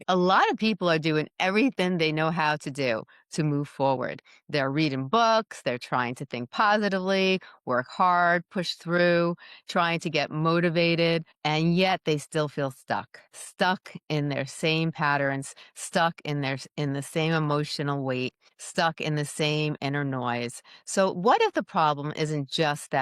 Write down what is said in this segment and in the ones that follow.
A lot of people are doing everything they know how to do to move forward. They're reading books, they're trying to think positively, work hard, push through, trying to get motivated, and yet they still feel stuck in their same patterns, stuck in the same emotional weight, stuck in the same inner noise. So what if the problem isn't just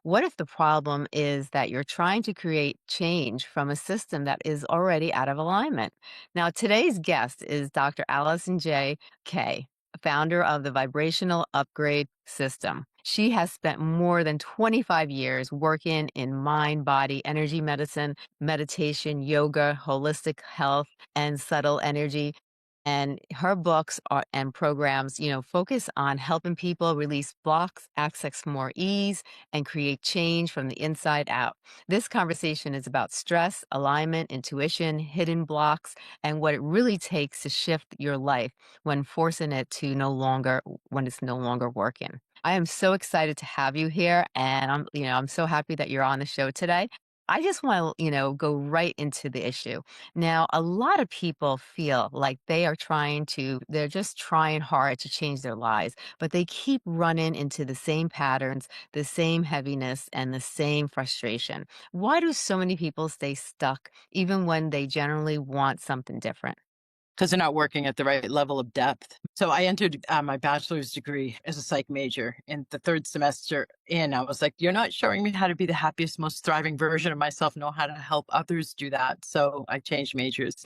what if the problem is that you're trying to create change from a system that is already out of alignment? Now, today's guest is Dr. Alison J. K., founder of the Vibrational Upgrade System. She has spent more than 25 years working in mind, body, energy medicine, meditation, yoga, holistic health, and subtle energy. And her books and programs, focus on helping people release blocks, access more ease, and create change from the inside out. This conversation is about stress, alignment, intuition, hidden blocks, and what it really takes to shift your life when it's no longer working. I am so excited to have you here, and I'm so happy that you're on the show today. I just want to, go right into the issue. Now, a lot of people feel like they're just trying hard to change their lives, but they keep running into the same patterns, the same heaviness, and the same frustration. Why do so many people stay stuck even when they generally want something different? Because they're not working at the right level of depth. So I entered my bachelor's degree as a psych major. In the third semester in, I was like, you're not showing me how to be the happiest, most thriving version of myself, know how to help others do that. So I changed majors.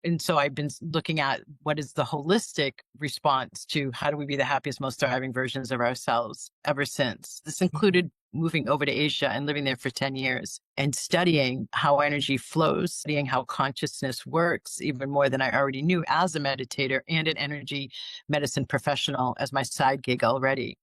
And so I've been looking at what is the holistic response to how do we be the happiest, most thriving versions of ourselves ever since. This included moving over to Asia and living there for 10 years and studying how energy flows, studying how consciousness works, even more than I already knew as a meditator and an energy medicine professional as my side gig already.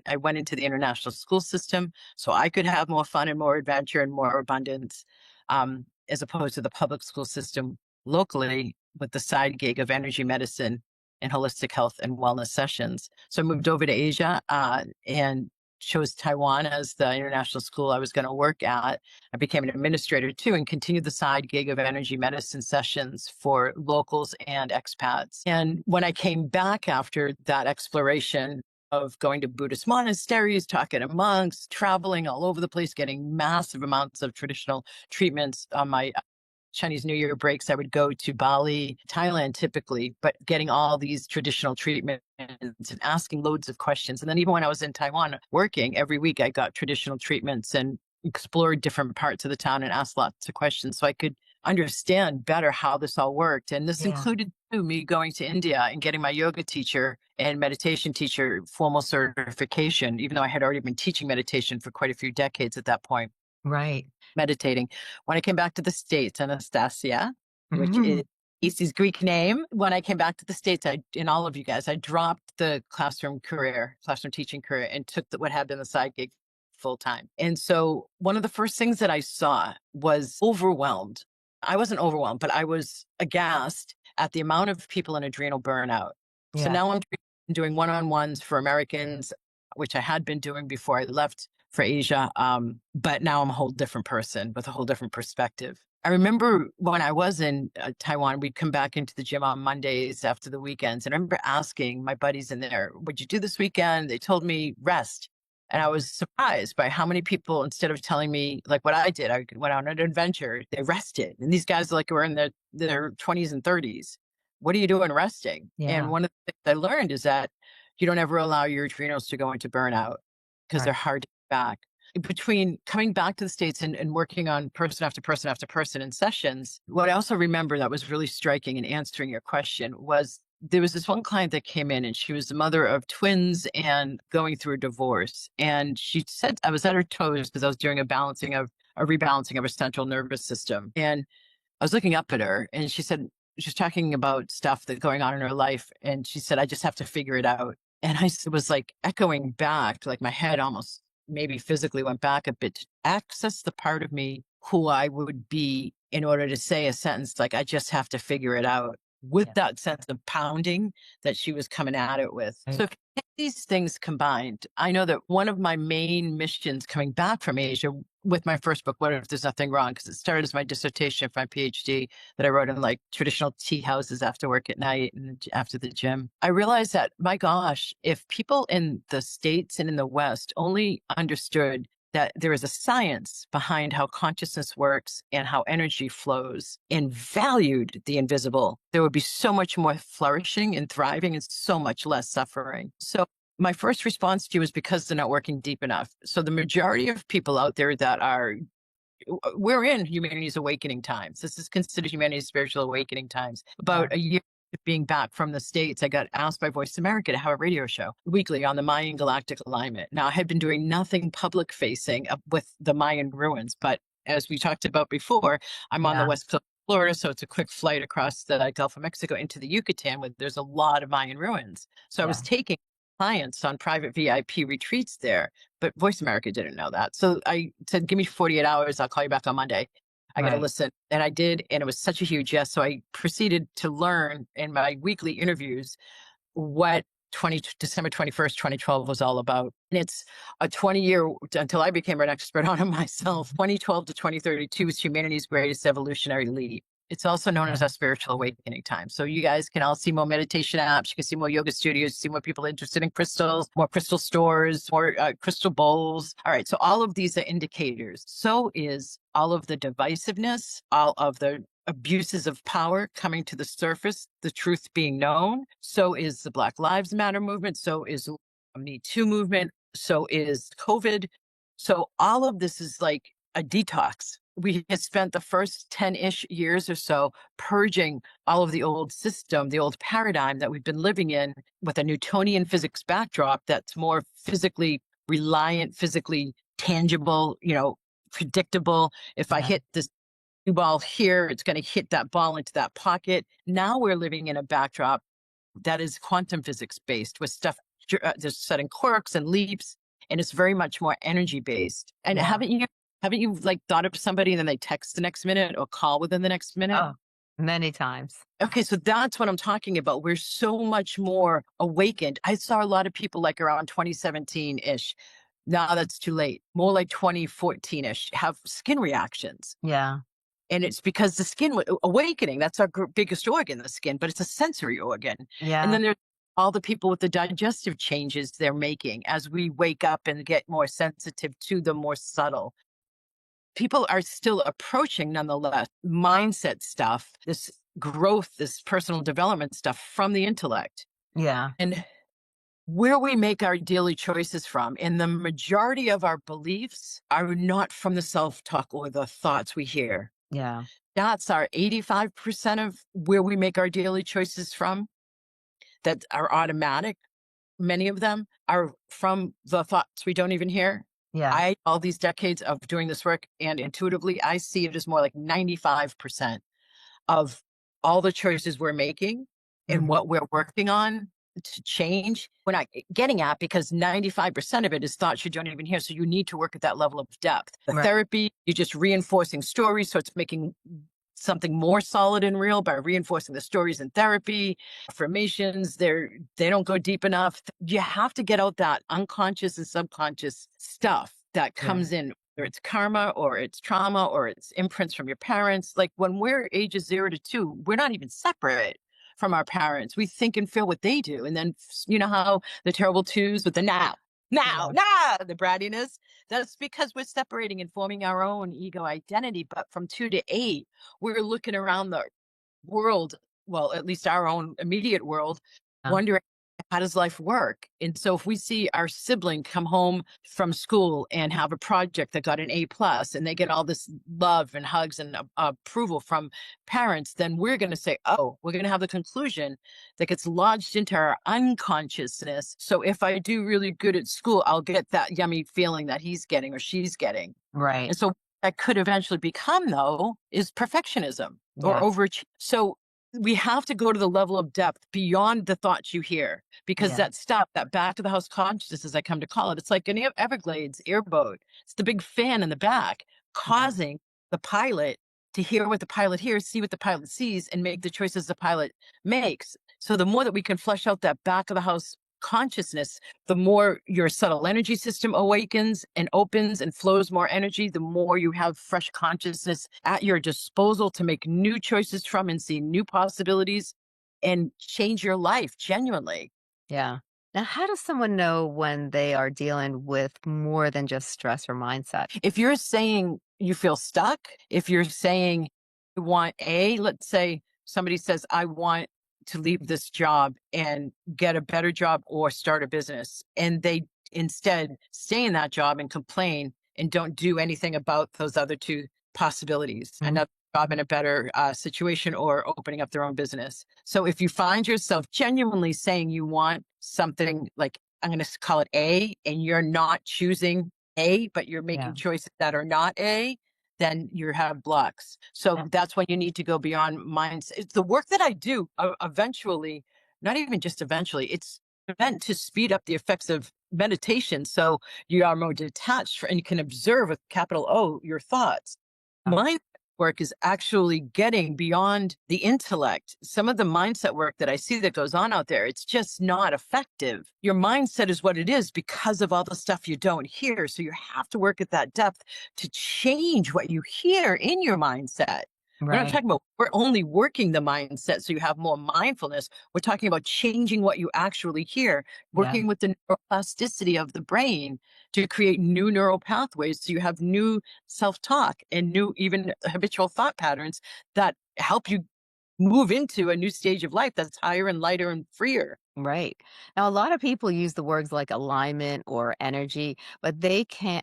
I went into the international school system so I could have more fun and more adventure and more abundance, as opposed to the public school system locally with the side gig of energy medicine and holistic health and wellness sessions. So I moved over to Asia, and chose Taiwan as the international school I was going to work at. I became an administrator too and continued the side gig of energy medicine sessions for locals and expats. And when I came back after that exploration of going to Buddhist monasteries, talking to monks, traveling all over the place, getting massive amounts of traditional treatments on my Chinese New Year breaks, I would go to Bali, Thailand typically, but getting all these traditional treatments and asking loads of questions. And then even when I was in Taiwan working every week, I got traditional treatments and explored different parts of the town and asked lots of questions so I could understand better how this all worked. And this included too, me going to India and getting my yoga teacher and meditation teacher formal certification, even though I had already been teaching meditation for quite a few decades at that point. Right. Meditating. When I came back to the States, Anastasia, which Mhm. is Casey's Greek name, when I came back to the States, and all of you guys, I dropped the classroom teaching career, and took what had been the side gig full time. And so one of the first things that I saw was overwhelmed. I wasn't overwhelmed, but I was aghast at the amount of people in adrenal burnout. So Yeah. now I'm doing one-on-ones for Americans, which I had been doing before I left for Asia. But now I'm a whole different person with a whole different perspective. I remember when I was in Taiwan, we'd come back into the gym on Mondays after the weekends. And I remember asking my buddies in there, what'd you do this weekend? They told me rest. And I was surprised by how many people, instead of telling me like what I did, I went on an adventure, they rested. And these guys were in their 20s and 30s. What are you doing resting? Yeah. And one of the things I learned is that you don't ever allow your adrenals to go into burnout because they're hard to get back. Between coming back to the States and working on person after person after person in sessions, what I also remember that was really striking in answering your question was there was this one client that came in and she was the mother of twins and going through a divorce. And she said, I was at her toes because I was doing a rebalancing of her central nervous system. And I was looking up at her and she said, she was talking about stuff that's going on in her life. And she said, I just have to figure it out. And I was like echoing back, like my head almost maybe physically went back a bit to access the part of me who I would be in order to say a sentence like, I just have to figure it out, with that sense of pounding that she was coming at it with. Right. So if these things combined, I know that one of my main missions coming back from Asia with my first book, What If There's Nothing Wrong? Because it started as my dissertation for my PhD that I wrote in like traditional tea houses after work at night and after the gym. I realized that, my gosh, if people in the States and in the West only understood that there is a science behind how consciousness works and how energy flows and valued the invisible, there would be so much more flourishing and thriving and so much less suffering. So my first response to you is because they're not working deep enough. So the majority of people out there that are, we're in humanity's awakening times. This is considered humanity's spiritual awakening times. About a year being back from the States, I got asked by Voice America to have a radio show weekly on the Mayan galactic alignment. Now, I had been doing nothing public facing with the Mayan ruins, but as we talked about before, I'm on the west coast of Florida, so it's a quick flight across the Gulf of Mexico into the Yucatan, where there's a lot of Mayan ruins. So I was taking clients on private VIP retreats there, but Voice America didn't know that. So I said, give me 48 hours. I'll call you back on Monday. I got to listen. And I did. And it was such a huge yes. So I proceeded to learn in my weekly interviews what December 21st, 2012 was all about. And it's a 20-year, until I became an expert on it myself, 2012 to 2032 is humanity's greatest evolutionary leap. It's also known as a spiritual awakening time. So you guys can all see more meditation apps. You can see more yoga studios, see more people interested in crystals, more crystal stores, more crystal bowls. All right. So all of these are indicators. So is all of the divisiveness, all of the abuses of power coming to the surface, the truth being known. So is the Black Lives Matter movement. So is the Me Too movement. So is COVID. So all of this is like a detox. We had spent the first 10-ish years or so purging all of the old system, the old paradigm that we've been living in with a Newtonian physics backdrop that's more physically reliant, physically tangible, predictable. If I hit this ball here, it's going to hit that ball into that pocket. Now we're living in a backdrop that is quantum physics based with stuff, there's sudden quirks and leaps, and it's very much more energy based. And haven't you like thought of somebody and then they text the next minute or call within the next minute? Oh, many times. Okay, so that's what I'm talking about. We're so much more awakened. I saw a lot of people like around 2017-ish. Now that's too late. More like 2014-ish have skin reactions. Yeah. And it's because the skin awakening, that's our biggest organ, the skin, but it's a sensory organ. Yeah. And then there's all the people with the digestive changes they're making as we wake up and get more sensitive to the more subtle. People are still approaching, nonetheless, mindset stuff, this growth, this personal development stuff from the intellect. Yeah. And where we make our daily choices from, and the majority of our beliefs are not from the self-talk or the thoughts we hear. Yeah. That's our 85% of where we make our daily choices from that are automatic. Many of them are from the thoughts we don't even hear. Yeah. All these decades of doing this work, and intuitively, I see it as more like 95% of all the choices we're making and what we're working on to change. We're not getting at, because 95% of it is thoughts you don't even hear. So you need to work at that level of depth. The therapy, you're just reinforcing stories. So it's making something more solid and real by reinforcing the stories in therapy. Affirmations, they don't go deep enough. You have to get out that unconscious and subconscious stuff that comes in, whether it's karma or it's trauma or it's imprints from your parents. Like when we're ages 0 to 2, we're not even separate from our parents. We think and feel what they do. And then, you know how the terrible twos with the now, the brattiness, that's because we're separating and forming our own ego identity. But from 2 to 8, we're looking around the world, well, at least our own immediate world, wondering, how does life work? And so if we see our sibling come home from school and have a project that got an A+, and they get all this love and hugs and approval from parents, then we're going to say, oh, we're going to have the conclusion that gets lodged into our unconsciousness. So if I do really good at school, I'll get that yummy feeling that he's getting or she's getting. Right. And so that could eventually become, though, is perfectionism or overachievement. So we have to go to the level of depth beyond the thoughts you hear, because that stuff, that back of the house consciousness, as I come to call it, it's like an Everglades airboat. It's the big fan in the back causing the pilot to hear what the pilot hears, see what the pilot sees, and make the choices the pilot makes. So the more that we can flesh out that back of the house consciousness, the more your subtle energy system awakens and opens and flows more energy, the more you have fresh consciousness at your disposal to make new choices from and see new possibilities and change your life genuinely. Yeah. Now, how does someone know when they are dealing with more than just stress or mindset? If you're saying you feel stuck, if you're saying you want A, let's say somebody says, I want to leave this job and get a better job or start a business, and they instead stay in that job and complain and don't do anything about those other two possibilities, Mhm. another job in a better situation or opening up their own business. So if you find yourself genuinely saying you want something like, I'm going to call it A, and you're not choosing A, but you're Yeah. making choices that are not A, then you have blocks. So Yeah. that's when you need to go beyond mindset. It's the work that I do eventually, not even just eventually, it's meant to speed up the effects of meditation. So you are more detached and you can observe with capital O your thoughts. Mind work is actually getting beyond the intellect. Some of the mindset work that I see that goes on out there, it's just not effective. Your mindset is what it is because of all the stuff you don't hear. So you have to work at that depth to change what you hear in your mindset. We're not Right. talking about we're only working the mindset so you have more mindfulness. We're talking about changing what you actually hear, Yeah. working with the neuroplasticity of the brain to create new neural pathways so you have new self-talk and new even habitual thought patterns that help you move into a new stage of life that's higher and lighter and freer. Right. Now, a lot of people use the words like alignment or energy, but they can,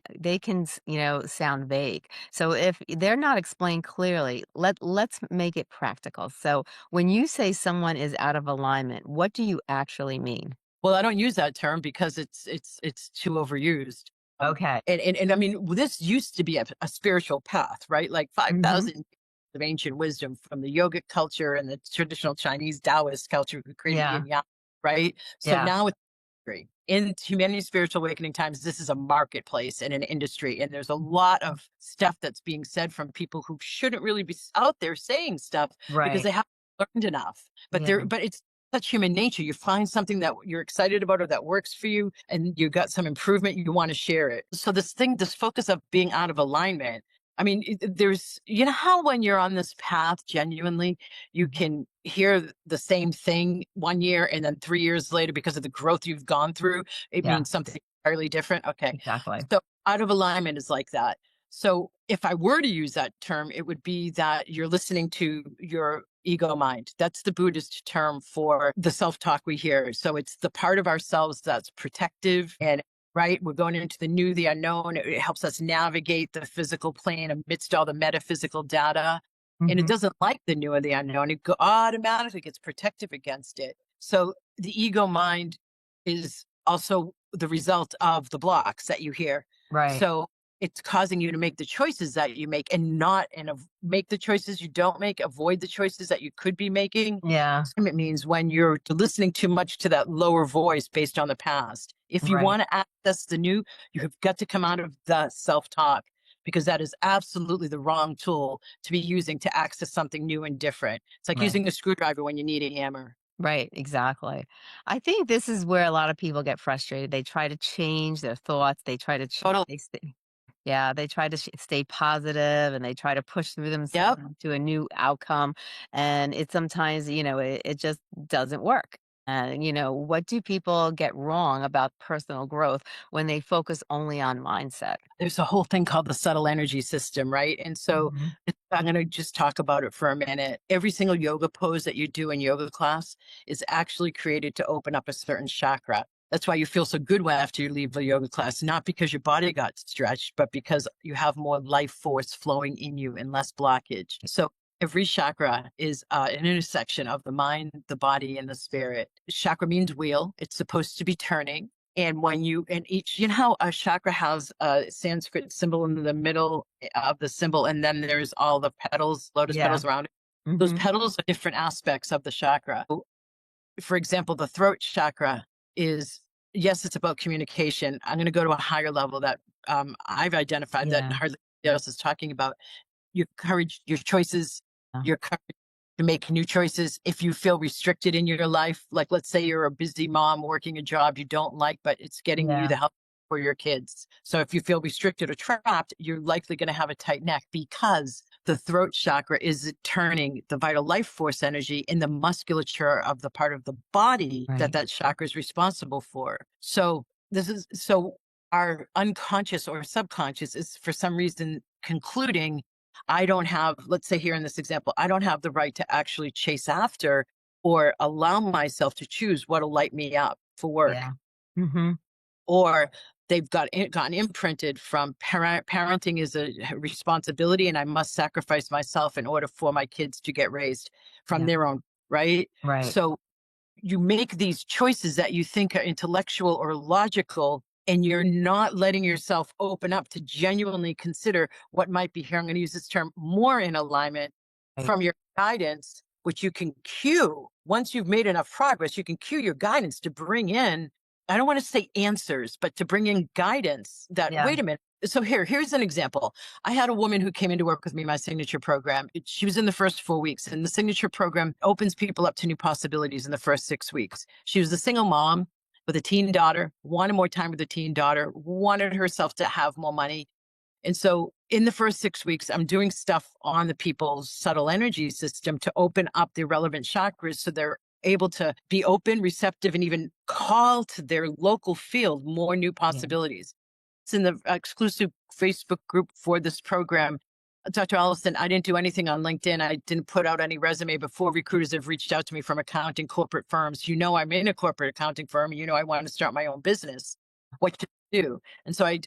sound vague. So if they're not explained clearly, let's make it practical. So when you say someone is out of alignment, what do you actually mean? Well, I don't use that term because it's too overused. Okay. And I mean, this used to be a spiritual path, right? Like Hmm. 5,000 of ancient wisdom from the yogic culture and the traditional Chinese Taoist culture who created Yeah. yin yang, right? So Yeah. now it's in humanity's spiritual awakening times, this is a marketplace and an industry. And there's a lot of stuff that's being said from people who shouldn't really be out there saying stuff because Right. they haven't learned enough. But Yeah. but it's such human nature. You find something that you're excited about or that works for you, and you got some improvement, you want to share it. So this focus of being out of alignment. I mean, there's, you know, how when you're on this path, genuinely, you Mhm. can hear the same thing one year and then 3 years later, because of the growth you've gone through, it Yeah. means something entirely different. Okay. Exactly. So out of alignment is like that. So if I were to use that term, it would be that you're listening to your ego mind. That's the Buddhist term for the self-talk we hear. So it's the part of ourselves that's protective and right. We're going into the new, the unknown. It helps us navigate the physical plane amidst all the metaphysical data. And it Hmm. doesn't like the new or the unknown. It automatically gets protective against it. So the ego mind is also the result of the blocks that you hear. Right. So it's causing you to make the choices that you make and not and make the choices you don't make, avoid the choices that you could be making. Yeah. It means when you're listening too much to that lower voice based on the past. If you Right. want to access the new, you have got to come out of the self-talk because that is absolutely the wrong tool to be using to access something new and different. It's like Right. using a screwdriver when you need a hammer. Right, exactly. I think this is where a lot of people get frustrated. They try to change their thoughts. They try to Totally. they stay, yeah, they try to stay positive and they try to push through themselves Yep. to a new outcome. And it sometimes, it just doesn't work. And, what do people get wrong about personal growth when they focus only on mindset? There's a whole thing called the subtle energy system, right? And so Mhm. I'm going to just talk about it for a minute. Every single yoga pose that you do in yoga class is actually created to open up a certain chakra. That's why you feel so good after you leave the yoga class, not because your body got stretched, but because you have more life force flowing in you and less blockage. So every chakra is an intersection of the mind, the body, and the spirit. Chakra means wheel. It's supposed to be turning. And when you, and each, you know how a chakra has a Sanskrit symbol in the middle of the symbol, and then there's all the petals, lotus Yeah. petals around it. Those Mhm. petals are different aspects of the chakra. For example, the throat chakra is, yes, it's about communication. I'm going to go to a higher level that I've identified that Yeah. hardly anybody else is talking about. Your courage, your choices, your courage. to make new choices. If you feel restricted in your life, like let's say you're a busy mom working a job you don't like, but it's getting you Yeah. the help for your kids. So if you feel restricted or trapped, you're likely going to have a tight neck because the throat chakra is turning the vital life force energy in the musculature of the part of the body that Right. that chakra is responsible for. So our unconscious or subconscious is for some reason concluding I don't have, let's say here in this example, I don't have the right to actually chase after or allow myself to choose what'll light me up for Yeah. work. Hmm. Or they've gotten imprinted from parenting is a responsibility and I must sacrifice myself in order for my kids to get raised from Yeah. their own, right? Right. So you make these choices that you think are intellectual or logical, and you're not letting yourself open up to genuinely consider what might be here. I'm going to use this term more in alignment Right. from your guidance, which you can cue once you've made enough progress. You can cue your guidance to bring in, I don't want to say answers, but to bring in guidance that, Yeah. wait a minute. So here's an example. I had a woman who came in to work with me, my signature program. She was in the first 4 weeks, and the signature program opens people up to new possibilities in the first 6 weeks. She was a single mom with a teen daughter, wanted more time with the teen daughter, wanted herself to have more money. And so in the first 6 weeks, I'm doing stuff on the people's subtle energy system to open up the relevant chakras so they're able to be open, receptive, and even call to their local field more new Yeah. possibilities. It's in the exclusive Facebook group for this program. Dr. Allison, I didn't do anything on LinkedIn. I didn't put out any resume before recruiters have reached out to me from accounting corporate firms. You know, I'm in a corporate accounting firm. You know, I want to start my own business. What to do? And so I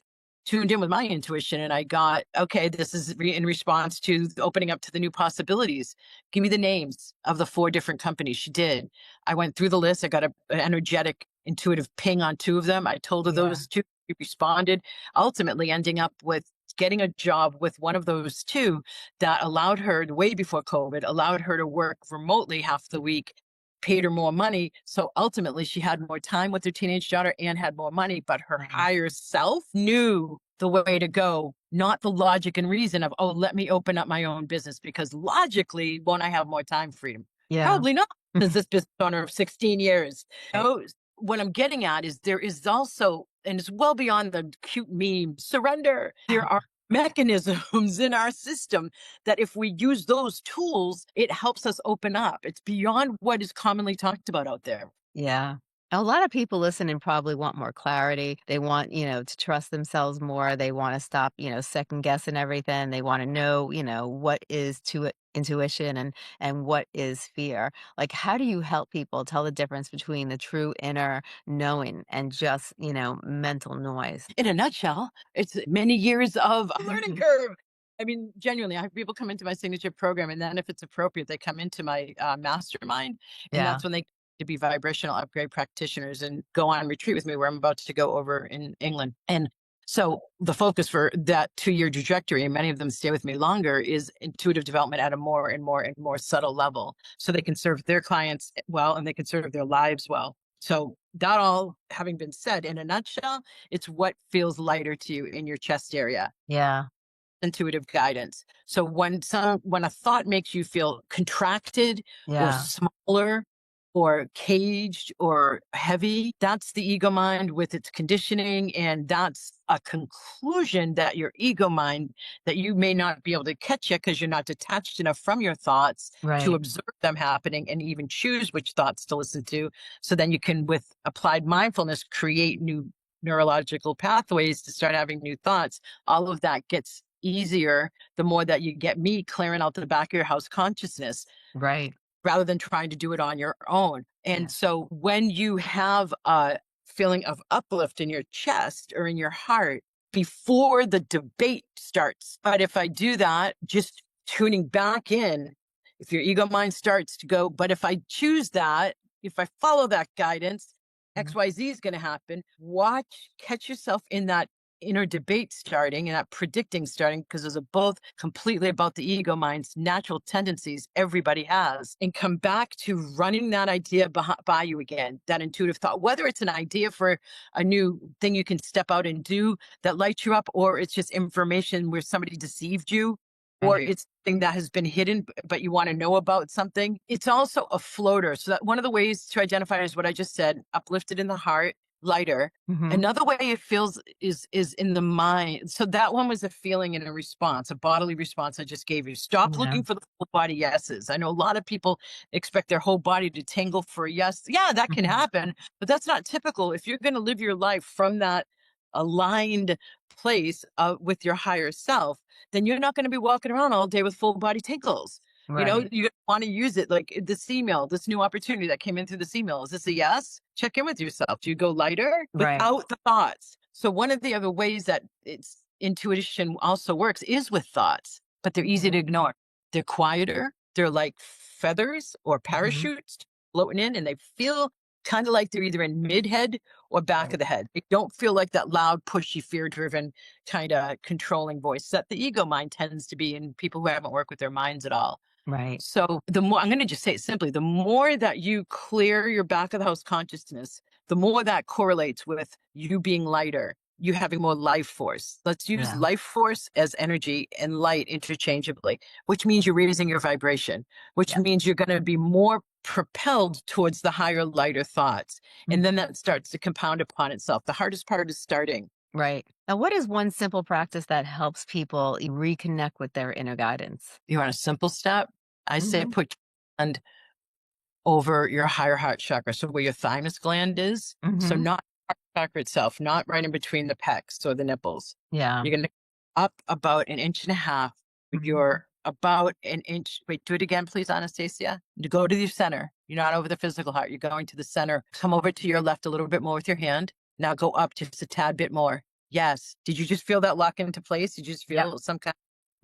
tuned in with my intuition and I got, okay, this is in response to opening up to the new possibilities. Give me the names of the 4 different companies. She did. I went through the list. I got an energetic, intuitive ping on 2 of them. I told her Yeah. those 2. She responded, ultimately ending up with getting a job with one of those 2 that allowed her, way before COVID, allowed her to work remotely half the week, paid her more money. So ultimately, she had more time with her teenage daughter and had more money, but her Wow. higher self knew the way to go, not the logic and reason of, oh, let me open up my own business because logically, won't I have more time freedom? Yeah. Probably not. As this business owner of 16 years. Right. So what I'm getting at is there is also, and it's well beyond the cute meme, surrender. There are mechanisms in our system that if we use those tools, it helps us open up. It's beyond what is commonly talked about out there. Yeah. A lot of people listening probably want more clarity. They want, to trust themselves more. They want to stop, second guessing everything. They want to know, what is to intuition and what is fear. Like, how do you help people tell the difference between the true inner knowing and just, mental noise? In a nutshell, it's many years of learning curve. I mean, genuinely, I have people come into my signature program, and then if it's appropriate, they come into my mastermind, and Yeah. that's when they to be vibrational upgrade practitioners and go on retreat with me, where I'm about to go over in England. And so the focus for that 2 year trajectory, and many of them stay with me longer, is intuitive development at a more and more and more subtle level, so they can serve their clients well and they can serve their lives well. So that all having been said, in a nutshell, it's what feels lighter to you in your chest area, Yeah. intuitive guidance. So when a thought makes you feel contracted or Yeah. smaller or caged or heavy, that's the ego mind with its conditioning. And that's a conclusion that your ego mind that you may not be able to catch yet because you're not detached enough from your thoughts to Right. observe them happening and even choose which thoughts to listen to. So then you can, with applied mindfulness, create new neurological pathways to start having new thoughts. All of that gets easier the more that you get me clearing out the back of your house consciousness Right. rather than trying to do it on your own. And Yeah. so when you have a feeling of uplift in your chest or in your heart before the debate starts, but if I do that, just tuning back in, if your ego mind starts to go, but if I choose that, if I follow that guidance, Mhm. XYZ is going to happen. Watch, catch yourself in that inner debate starting and that predicting starting because those are both completely about the ego mind's natural tendencies everybody has, and come back to running that idea by you again, that intuitive thought, whether it's an idea for a new thing you can step out and do that lights you up, or it's just information where somebody deceived you, or Right. it's something that has been hidden, but you want to know about something. It's also a floater. So that one of the ways to identify it is what I just said, uplifted in the heart, lighter. Hmm. Another way it feels is in the mind. So that one was a feeling and a response, a bodily response I just gave you. Stop Yeah. looking for the full body yeses. I know a lot of people expect their whole body to tingle for a yes. Yeah, that can Mhm. happen, but that's not typical. If you're going to live your life from that aligned place with your higher self, then you're not going to be walking around all day with full body tingles. You know, Right. you want to use it like this email, this new opportunity that came in through this email. Is this a yes? Check in with yourself. Do you go lighter Right. without the thoughts? So one of the other ways that it's intuition also works is with thoughts, but they're easy Mhm. to ignore. They're quieter. They're like feathers or Mhm. parachutes floating in, and they feel kind of like they're either in mid head or back Right. of the head. They don't feel like that loud, pushy, fear driven kind of controlling voice that the ego mind tends to be in people who haven't worked with their minds at all. Right. So the more, I'm going to just say it simply, the more that you clear your back of the house consciousness, the more that correlates with you being lighter, you having more life force. Let's use Yeah. life force as energy and light interchangeably, which means you're raising your vibration, which Yeah. means you're going to be more propelled towards the higher, lighter thoughts. And then Mhm. that starts to compound upon itself. The hardest part is starting. Right. Now, what is one simple practice that helps people reconnect with their inner guidance? You want a simple step? I say Mhm. put your hand over your higher heart chakra. So where your thymus gland is. So Mhm. not heart chakra itself, not right in between the pecs or the nipples. Yeah. You're going to up about an inch and a half. Mhm. You're about an inch. Wait, do it again, please, Anastasia. To go to the center. You're not over the physical heart. You're going to the center. Come over to your left a little bit more with your hand. Now go up just a tad bit more. Yes. Did you just feel that lock into place? Did you just Yep. feel some kind?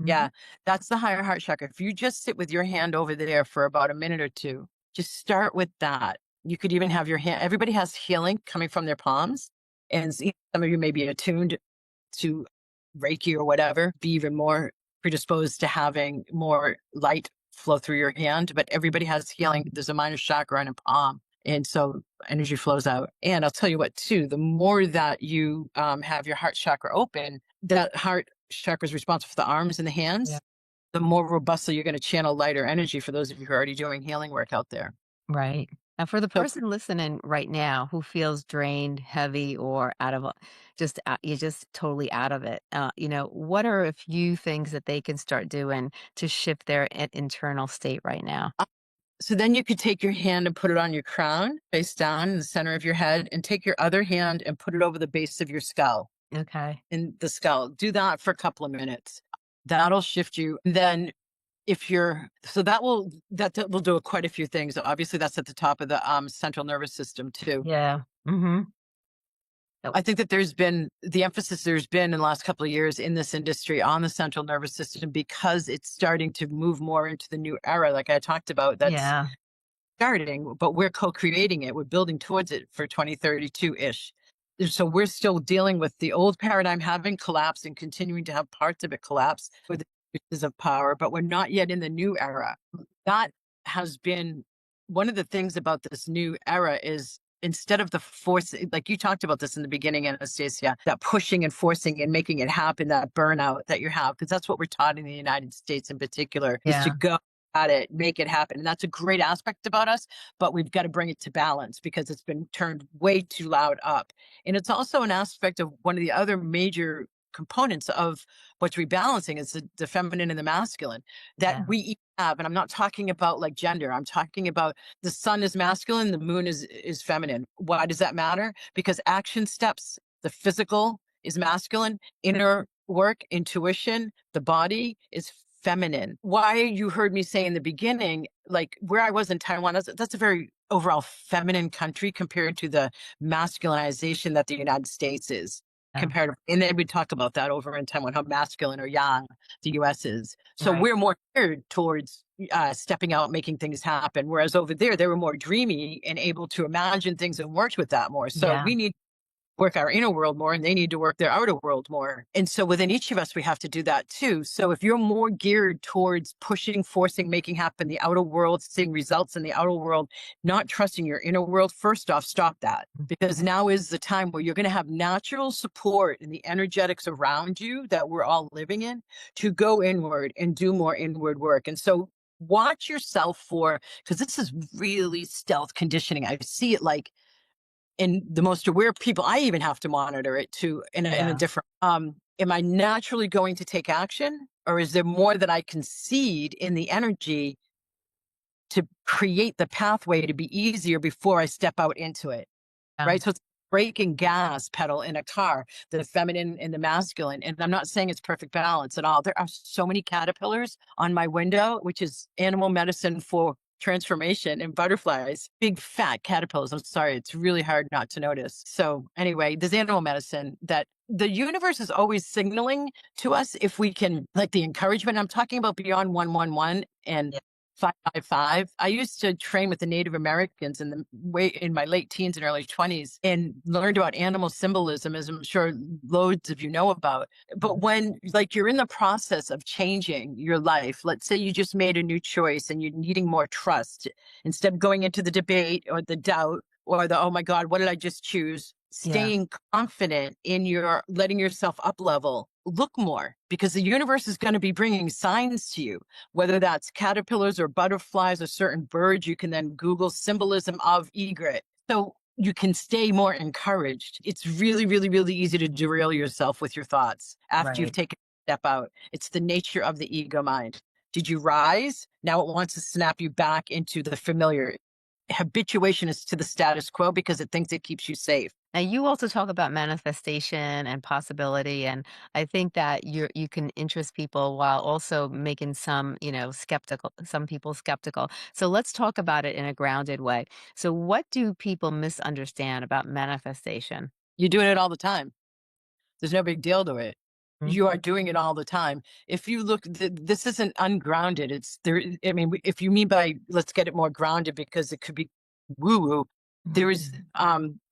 Mhm. Yeah, that's the higher heart chakra. If you just sit with your hand over there for about a minute or two, just start with that. You could even have your hand, everybody has healing coming from their palms. And some of you may be attuned to Reiki or whatever, be even more predisposed to having more light flow through your hand. But everybody has healing. There's a minor chakra in a palm. And so energy flows out. And I'll tell you what, too, the more that you have your heart chakra open, that heart chakra is responsible for the arms and the Yeah. hands, the more robustly you're going to channel lighter energy for those of you who are already doing healing work out there. Right. And for the So person listening right now who feels drained, heavy, or out of you're just totally out of it, what are a few things that they can start doing to shift their internal state right now? So then you could take your hand and put it on your crown, face down in the center of your head, and take your other hand and put it over the base of your skull, Okay. in the skull. Do that for a couple of minutes. That'll shift you. Then if you're so that will do quite a few things. Obviously, that's at the top of the central nervous system too. Yeah. Mm-hmm. I think that there's been the emphasis there's been in the last couple of years in this industry on the central nervous system because it's starting to move more into the new era, like I talked about. That's Yeah. starting, but we're co-creating it. We're building towards it for 2032-ish. So we're still dealing with the old paradigm having collapsed and continuing to have parts of it collapse with the uses of power, but we're not yet in the new era. That has been one of the things about this new era is instead of the force, like you talked about this in the beginning, Anastasia, that pushing and forcing and making it happen, that burnout that you have, because that's what we're taught in the United States in particular, is to Yeah. go at it, make it happen. And that's a great aspect about us, but we've got to bring it to balance because it's been turned way too loud up. And it's also an aspect of one of the other major components of what's rebalancing is the feminine and the masculine that Yeah. we each have. And I'm not talking about like gender. I'm talking about the sun is masculine, the moon is feminine. Why does that matter? Because action steps, the physical is masculine, inner work, intuition, the body is feminine. Why you heard me say in the beginning, like where I was in Taiwan, that's a very overall feminine country compared to the masculinization that the United States is. Yeah. Compared, and then we talk about that over in Taiwan, how masculine or yang the US is. So Right. we're more geared towards stepping out, making things happen. Whereas over there, they were more dreamy and able to imagine things and worked with that more. So Yeah. we need work our inner world more and they need to work their outer world more. And so within each of us, we have to do that too. So if you're more geared towards pushing, forcing, making happen the outer world, seeing results in the outer world, not trusting your inner world, first off, stop that. Because now is the time where you're going to have natural support in the energetics around you that we're all living in to go inward and do more inward work. And so watch yourself for, because this is really stealth conditioning. I see it like in the most aware people. I even have to monitor it too in a Yeah. different, am I naturally going to take action, or is there more that I can seed in the energy to create the pathway to be easier before I step out into it? Yeah. Right? So it's brake and gas pedal in a car, the feminine and the masculine. And I'm not saying it's perfect balance at all. There are so many caterpillars on my window, which is animal medicine for transformation, and butterflies, big fat caterpillars. I'm sorry, it's really hard not to notice. So anyway, there's animal medicine that the universe is always signaling to us if we can, like the encouragement. I'm talking about beyond 111 and 555. I used to train with the Native Americans in my late teens and early 20s and learned about animal symbolism, as I'm sure loads of you know about. But when like you're in the process of changing your life, let's say you just made a new choice and you're needing more trust, instead of going into the debate or the doubt or the, oh my God, what did I just choose? Yeah. Staying confident in your letting yourself up level, look more, because the universe is going to be bringing signs to you, whether that's caterpillars or butterflies or certain birds. You can then Google symbolism of egret. So you can stay more encouraged. It's really, really, really easy to derail yourself with your thoughts after you've Right. taken a step out. It's the nature of the ego mind. Did you rise? Now it wants to snap you back into the familiar. Habituation is to the status quo because it thinks it keeps you safe. Now you also talk about manifestation and possibility, and I think that you can interest people while also making some, skeptical, some people skeptical. So let's talk about it in a grounded way. So what do people misunderstand about manifestation? You're doing it all the time. There's no big deal to it. Mm. You are doing it all the time. If you look, this isn't ungrounded. It's there. I mean, if you mean by let's get it more grounded because it could be woo woo, there is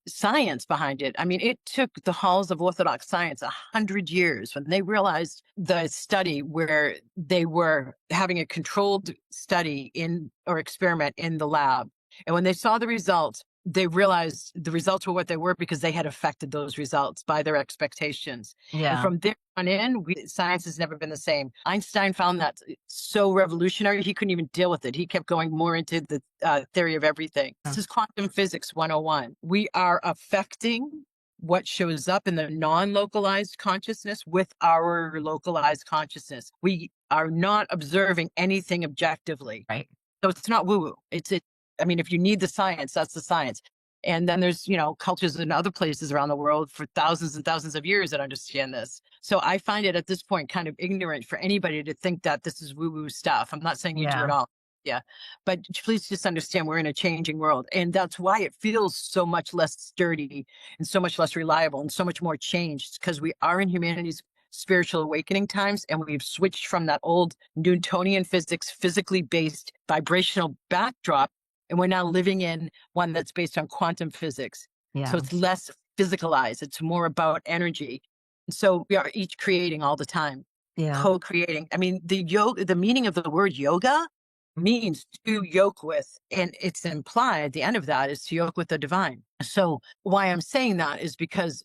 science behind it. I mean, it took the halls of Orthodox science 100 years when they realized the study where they were having a controlled study in or experiment in the lab. And when they saw the results, they realized the results were what they were because they had affected those results by their expectations. And Yeah. from there on in, science has never been the same. Einstein found that so revolutionary, he couldn't even deal with it. He kept going more into the theory of everything. This is quantum physics 101. We are affecting what shows up in the non-localized consciousness with our localized consciousness. We are not observing anything objectively. Right. So it's not woo-woo. I mean, if you need the science, that's the science. And then there's, cultures in other places around the world for thousands and thousands of years that understand this. So I find it at this point kind of ignorant for anybody to think that this is woo-woo stuff. I'm not saying you do Yeah. at all. Yeah. But please just understand we're in a changing world. And that's why it feels so much less sturdy and so much less reliable and so much more changed, because we are in humanity's spiritual awakening times, and we've switched from that old Newtonian physics, physically based vibrational backdrop, and we're now living in one that's based on quantum physics. So Yeah. it's less physicalized. It's more about energy. And so we are each creating all the time, Yeah. co-creating. I mean, the meaning of the word yoga means to yoke with, and it's implied the end of that is to yoke with the divine. So why I'm saying that is because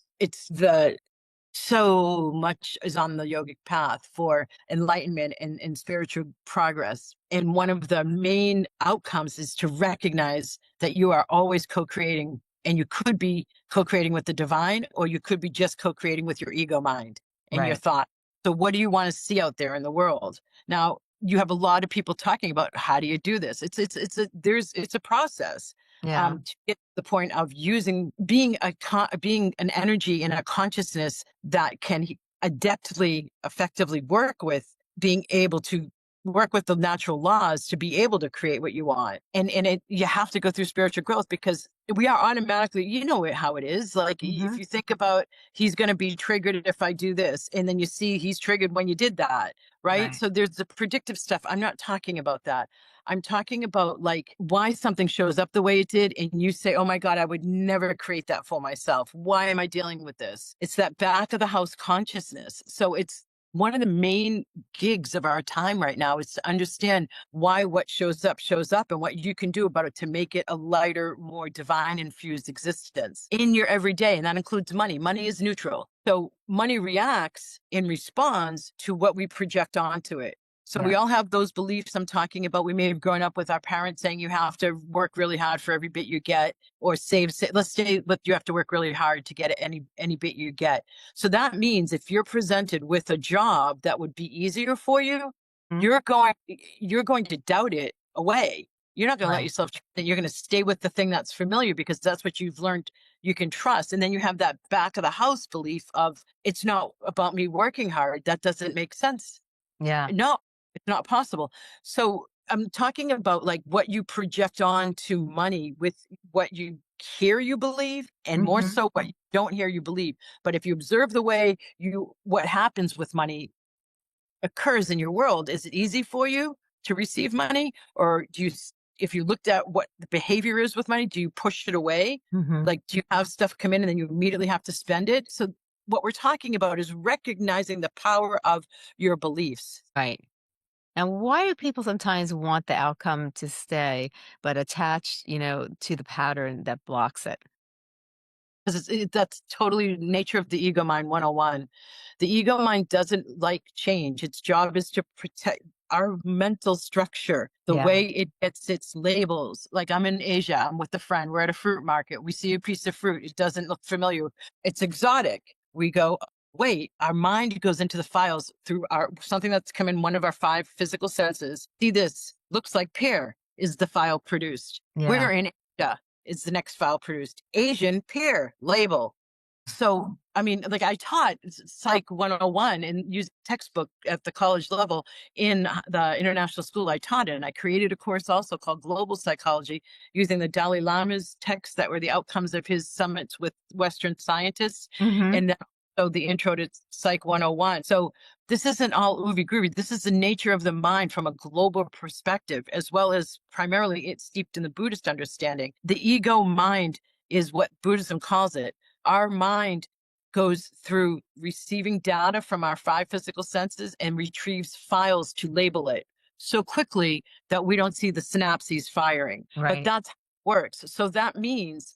so much is on the yogic path for enlightenment and spiritual progress. And one of the main outcomes is to recognize that you are always co-creating, and you could be co-creating with the divine, or you could be just co-creating with your ego mind and your Right. thought. So what do you want to see out there in the world? Now, you have a lot of people talking about how do you do this? It's a process Yeah. to get to the point of being an energy and a consciousness that can adeptly, effectively work with being able to work with the natural laws to be able to create what you want. And you have to go through spiritual growth, because we are automatically, how it is. Like if Hmm. you think about, he's going to be triggered if I do this, and then you see he's triggered when you did that, right? Right. So there's the predictive stuff. I'm not talking about that. I'm talking about like why something shows up the way it did, and you say, oh my God, I would never create that for myself. Why am I dealing with this? It's that back of the house consciousness. So it's one of the main gigs of our time right now is to understand why what shows up and what you can do about it to make it a lighter, more divine infused existence in your everyday. And that includes money. Money is neutral. So money reacts and responds to what we project onto it. So Yeah. we all have those beliefs I'm talking about. We may have grown up with our parents saying you have to work really hard for every bit you get, or let's say but you have to work really hard to get any bit you get. So that means if you're presented with a job that would be easier for you, Mhm. you're going to doubt it away. You're not going to let Right. yourself, you're going to stay with the thing that's familiar because that's what you've learned you can trust. And then you have that back of the house belief of it's not about me working hard. That doesn't make sense. Yeah. No, it's not possible. So I'm talking about like what you project on to money with what you hear you believe, and more Mhm. so what you don't hear you believe. But if you observe the way what happens with money occurs in your world, is it easy for you to receive money? Or if you looked at what the behavior is with money, do you push it away? Mhm. Like, do you have stuff come in and then you immediately have to spend it? So what we're talking about is recognizing the power of your beliefs. Right. And why do people sometimes want the outcome to stay, but attached, to the pattern that blocks it? Because that's totally nature of the ego mind 101. The ego mind doesn't like change. Its job is to protect our mental structure, the Yeah. way it gets its labels. Like I'm in Asia, I'm with a friend, we're at a fruit market. We see a piece of fruit, it doesn't look familiar. It's exotic. We go, wait, our mind goes into the files through our something that's come in one of our five physical senses. See this, looks like pear is the file produced. Yeah. We're in Asia is the next file produced. Asian peer label. So, I mean, like I taught Psych 101 and used textbook at the college level in the international school I taught in. I created a course also called Global Psychology using the Dalai Lama's texts that were the outcomes of his summits with Western scientists. Mhm. And then also the intro to Psych 101. So this isn't all oovy groovy. This is the nature of the mind from a global perspective, as well as primarily it's steeped in the Buddhist understanding. The ego mind is what Buddhism calls it. Our mind goes through receiving data from our five physical senses and retrieves files to label it so quickly that we don't see the synapses firing. But Right. that's how it works. So that means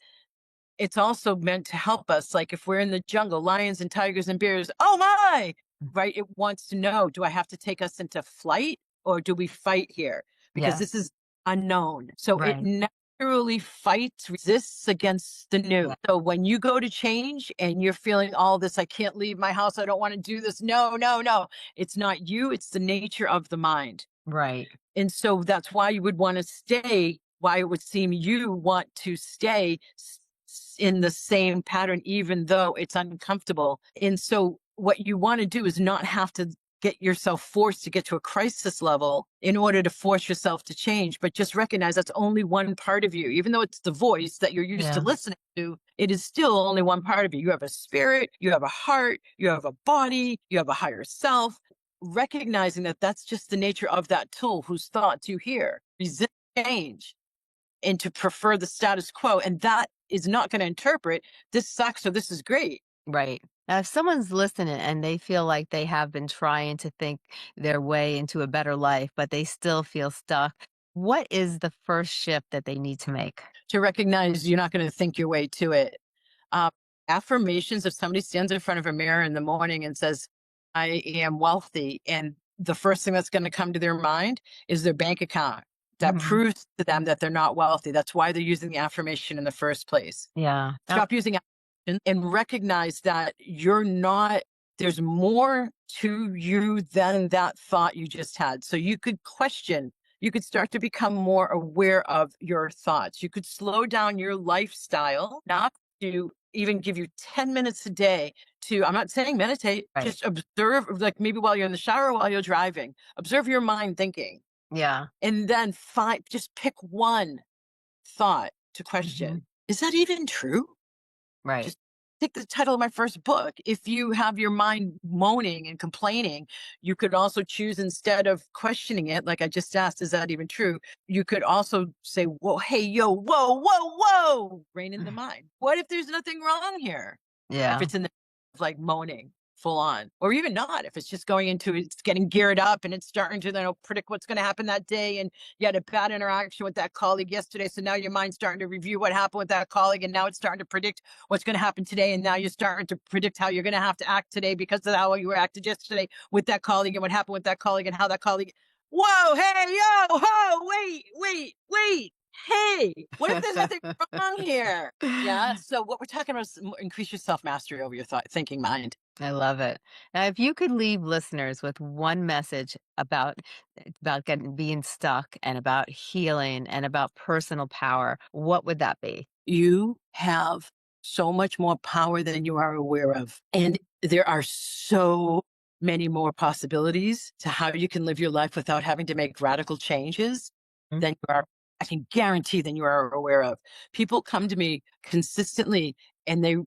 it's also meant to help us. Like if we're in the jungle, lions and tigers and bears, oh my, right? It wants to know, do I have to take us into flight or do we fight here? Because Yeah. this is unknown. So it Right. naturally fights, resists against the new. Yeah. So when you go to change and you're feeling all this, I can't leave my house. I don't want to do this. No, no, no. It's not you. It's the nature of the mind. Right. And so that's why you would want to stay, why it would seem you want to stay in the same pattern, even though it's uncomfortable. And so what you want to do is not have to get yourself forced to get to a crisis level in order to force yourself to change, but just recognize that's only one part of you. Even though it's the voice that you're used to Yeah. listening to, it is still only one part of you. You have a spirit, you have a heart, you have a body, you have a higher self. Recognizing that that's just the nature of that tool whose thoughts you hear resist change and to prefer the status quo. And that is not going to interpret this sucks or this is great. Right. Now, if someone's listening and they feel like they have been trying to think their way into a better life, but they still feel stuck, what is the first shift that they need to make? To recognize you're not going to think your way to it. Um, Affirmations, if somebody stands in front of a mirror in the morning and says, I am wealthy, and the first thing that's going to come to their mind is their bank account. That Mhm. proves to them that they're not wealthy. That's why they're using the affirmation in the first place. Yeah. Stop using affirmations and recognize that you're not, there's more to you than that thought you just had. So you could question, you could start to become more aware of your thoughts. You could slow down your lifestyle, not to even give you 10 minutes a day to, I'm not saying meditate, Right. just observe, like maybe while you're in the shower, while you're driving, observe your mind thinking. Yeah. And then just pick one thought to Mhm. question. Is that even true? Right. take the title of my first book. If you have your mind moaning and complaining, you could also choose, instead of questioning it, like I just asked, is that even true? You could also say, whoa, hey, yo, whoa, whoa, whoa, rein in the mind. What if there's nothing wrong here? If Yeah. it's in the like moaning full on, or even not, if it's just going into, it's getting geared up and it's starting to, predict what's going to happen that day. And you had a bad interaction with that colleague yesterday. So now your mind's starting to review what happened with that colleague. And now it's starting to predict what's going to happen today. And now you're starting to predict how you're going to have to act today because of how you were acted yesterday with that colleague and what happened with that colleague and how that colleague, whoa, hey, yo, ho, wait. Hey, what if there's nothing wrong here? Yeah. So what we're talking about is increase your self mastery over your thinking mind. I love it. Now, if you could leave listeners with one message about getting being stuck and about healing and about personal power, what would that be? You have so much more power than you are aware of. And there are so many more possibilities to how you can live your life without having to make radical changes Mm. than you are, I can guarantee, than you are aware of. People come to me consistently and they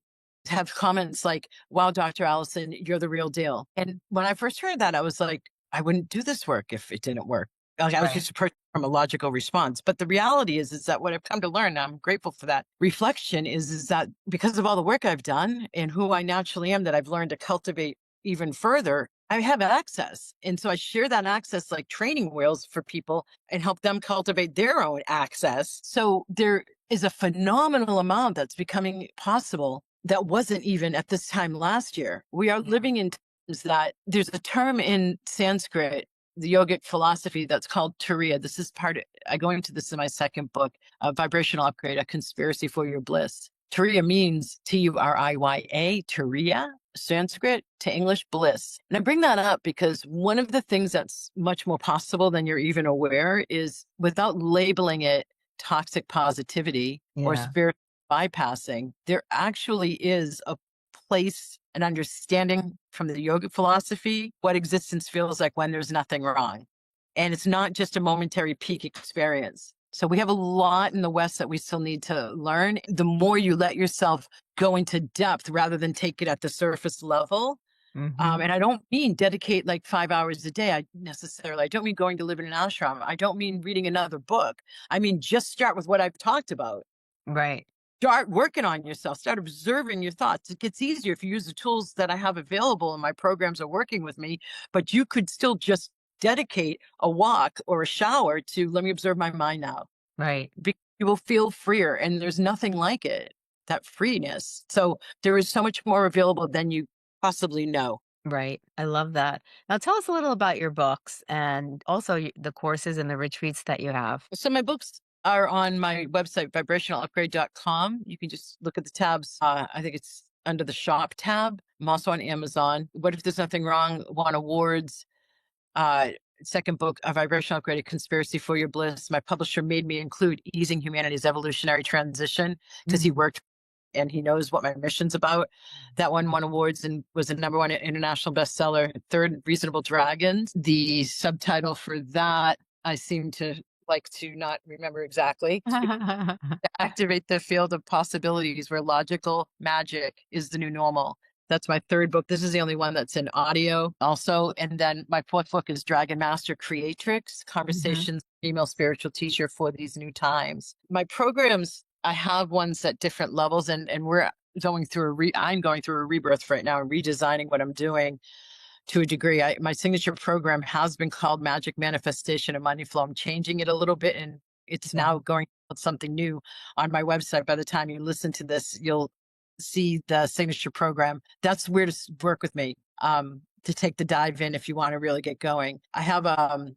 have comments like, wow, Dr. Allison, you're the real deal. And when I first heard that, I was like, I wouldn't do this work if it didn't work. Like, I was Right. just approaching from a logical response. But the reality is that what I've come to learn, and I'm grateful for that reflection, is that because of all the work I've done and who I naturally am, that I've learned to cultivate even further, I have access. And so I share that access like training wheels for people and help them cultivate their own access. So there is a phenomenal amount that's becoming possible that wasn't even at this time last year. We are Yeah. living in times that there's a term in Sanskrit, the yogic philosophy, that's called Turiya. This is I go into this in my second book, Vibrational Upgrade, A Conspiracy for Your Bliss. Turiya means Turiya, Turiya, Sanskrit to English, bliss. And I bring that up because one of the things that's much more possible than you're even aware is, without labeling it toxic positivity or Yeah. spiritual bypassing, there actually is a place, an understanding from the yoga philosophy, what existence feels like when there's nothing wrong. And it's not just a momentary peak experience. So we have a lot in the West that we still need to learn. The more you let yourself go into depth rather than take it at the surface level. Hmm. And I don't mean dedicate like 5 hours a day. I don't mean going to live in an ashram. I don't mean reading another book. I mean, just start with what I've talked about. Right. Start working on yourself, start observing your thoughts. It gets easier if you use the tools that I have available and my programs are working with me, but you could still just dedicate a walk or a shower to, let me observe my mind now. Right. You will feel freer, and there's nothing like it, that freeness. So there is so much more available than you possibly know. Right. I love that. Now tell us a little about your books and also the courses and the retreats that you have. So my books are on my website, vibrationalupgrade.com. You can just look at the tabs. I think it's under the shop tab. I'm also on Amazon. What if there's nothing wrong? Won awards. Uh, Second book, A Vibrational Upgrade, A Conspiracy for Your Bliss. My publisher made me include Easing Humanity's Evolutionary Transition because he Mhm. worked and he knows what my mission's about. That one won awards and was a number one international bestseller. Third, Reasonable Dragons. The subtitle for that, I seem to like to not remember exactly. To activate the field of possibilities where logical magic is the new normal. That's my third book. This is the only one that's in audio also. And then my fourth book is Dragon Master Creatrix, Mhm. Conversations, Female Spiritual Teacher for These New Times. My programs, I have ones at different levels, and we're going through I'm going through a rebirth right now and redesigning what I'm doing to a degree. My signature program has been called Magic Manifestation and Money Flow. I'm changing it a little bit, and it's Yeah. now going with something new on my website. By the time you listen to this, you'll see the signature program. That's where to work with me. To take the dive in if you want to really get going. I have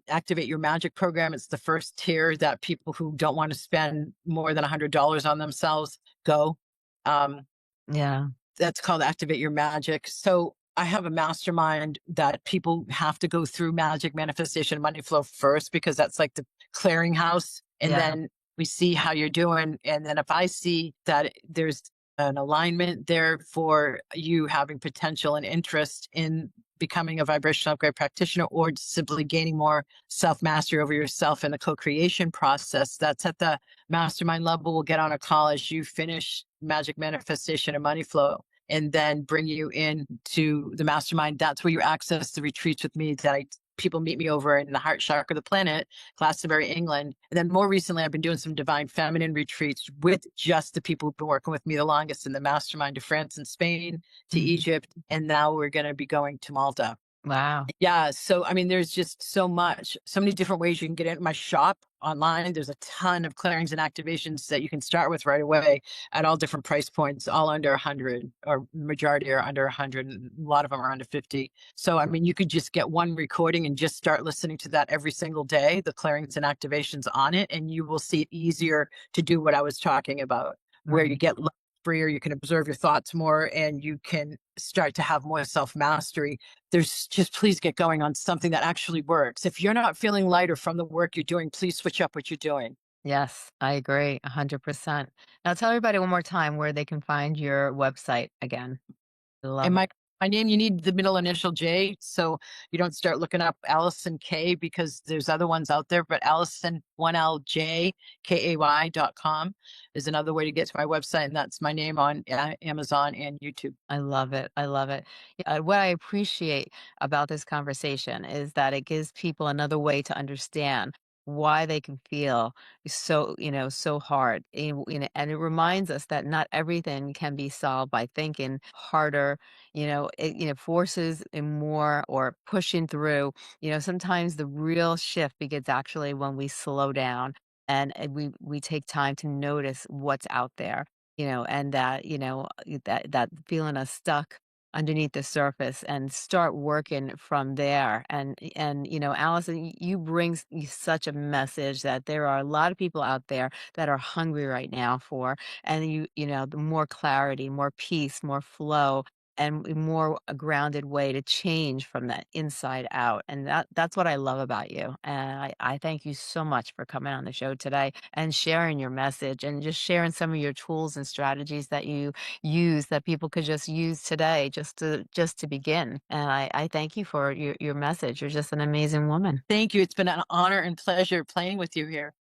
Activate Your Magic program. It's the first tier that people who don't want to spend more than $100 on themselves go. Um, Yeah. that's called Activate Your Magic. So I have a mastermind that people have to go through Magic Manifestation Money Flow first, because that's like the clearinghouse. And Yeah. then we see how you're doing. And then if I see that there's an alignment there for you having potential and interest in becoming a vibrational upgrade practitioner, or simply gaining more self mastery over yourself in the co creation process, that's at the mastermind level. We'll get on a call as you finish Magic Manifestation and Money Flow. and then bring you into the mastermind. That's where you access the retreats with me that people meet me over in the heart chakra of the planet, Glastonbury, England. And then more recently, I've been doing some divine feminine retreats with just the people who've been working with me the longest in the mastermind, to France and Spain, to Mhm. Egypt. And now we're going to be going to Malta. Wow. Yeah, so I mean, there's just so many different ways you can get into my shop online. There's a ton of clearings and activations that you can start with right away at all different price points, all under 100, or majority are under 100, and a lot of them are under 50. So I mean, you could just get one recording and just start listening to that every single day, the clearings and activations on it, and you will see it easier to do what I was talking about, where you Right. get freer, you can observe your thoughts more, and you can start to have more self mastery. There's just, please get going on something that actually works. If you're not feeling lighter from the work you're doing, please switch up what you're doing. Yes, I agree 100%. Now tell everybody one more time where they can find your website again. I And love it. my name, you need the middle initial J, so you don't start looking up Alison K, because there's other ones out there, but Alison 1LJKAY.com is another way to get to my website, and that's my name on Amazon and YouTube. I love it. I love it. Yeah, what I appreciate about this conversation is that it gives people another way to understand why they can feel so, so hard. And it reminds us that not everything can be solved by thinking harder, forces and more or pushing through. Sometimes the real shift begins actually when we slow down and we take time to notice what's out there, and that, that feeling of stuck underneath the surface and start working from there. And Allison, you bring such a message that there are a lot of people out there that are hungry right now for, and the more clarity, more peace, more flow, and a more a grounded way to change from the inside out. And that's what I love about you. And I thank you so much for coming on the show today and sharing your message and just sharing some of your tools and strategies that you use that people could just use today just to begin. And I thank you for your message. You're just an amazing woman. Thank you. It's been an honor and pleasure playing with you here.